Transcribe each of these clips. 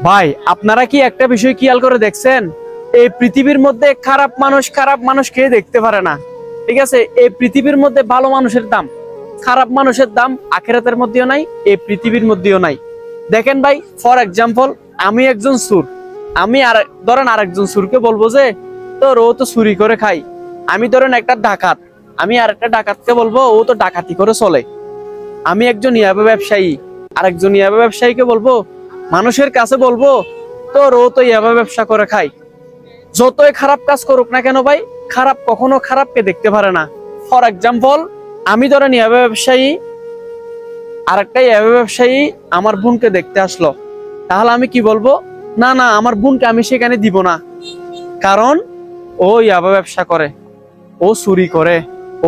ভাই আপনারা কি একটা বিষয় খেয়াল করে দেখছেন, এই পৃথিবীর মধ্যে খারাপ মানুষ কে দেখতে পারে না। ঠিক আছে, এই পৃথিবীর মধ্যে ভালো মানুষের দাম, খারাপ মানুষের দাম আখিরাতের মধ্যেও নাই, এই পৃথিবীর মধ্যেও নাই। দেখেন ভাই, ফর এক্সাম্পল, আমি একজন সুর, আমি ধরেন আরেকজন সুরকে বলবো যে তোর ও তো চুরি করে খাই। আমি ধরেন একটা ডাকাত, আমি আরেকটা ডাকাতকে বলবো ও তো ডাকাতি করে চলে। আমি একজন ইয়াবা ব্যবসায়ী, আরেকজন ইয়াবা ব্যবসায়ীকে বলবো, মানুষের কাছে বলবো তোর ও তো ইয়াবা ব্যবসা করে খায়। যতই খারাপ কাজ করুক না কেন ভাই, খারাপ কখনো খারাপকে দেখতে পারে না। ফর এক্সাম্পল, আমি ধরেন ইয়াবা ব্যবসায়ী, আরেকটা ইয়াবা ব্যবসায়ী আমার বোনকে দেখতে আসলো, তাহলে আমি কি বলবো, না না আমার বোনকে আমি সেখানে দিব না, কারণ ও ইয়াবা ব্যবসা করে, ও চুরি করে,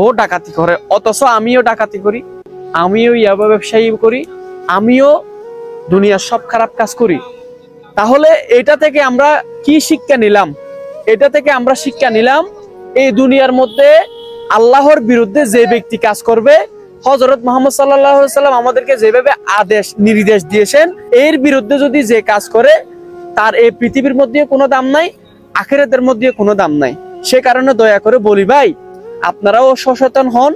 ও ডাকাতি করে। অথচ আমিও ডাকাতি করি, আমিও ইয়াবা ব্যবসায়ী করি, আমিও দুনিয়ার সব খারাপ কাজ করি। তাহলে এটা থেকে আমরা কি শিক্ষা নিলাম? এটা থেকে আমরা শিক্ষা নিলাম, এই দুনিয়ার মধ্যে আল্লাহর বিরুদ্ধে যে ব্যক্তি কাজ করবে, হযরত মুহাম্মদ সাল্লাল্লাহু আলাইহি ওয়াসাল্লাম আমাদেরকে যেভাবে আদেশ নির্দেশ দিয়েছেন, এর বিরুদ্ধে যদি যে কাজ করে, তার এই পৃথিবীর মধ্যে কোনো দাম নাই, আখিরাতের মধ্যে কোনো দাম নাই। সে কারণে দয়া করে বলি ভাই, আপনারাও সচেতন হন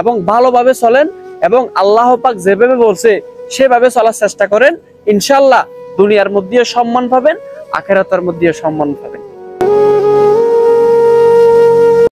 এবং ভালোভাবে চলেন, এবং আল্লাহ পাক যেভাবে বলছে সেভাবে চলার চেষ্টা করেন। ইনশাআল্লাহ দুনিয়ার মধ্যেও সম্মান পাবেন, আখিরাতের মধ্যেও সম্মান পাবেন।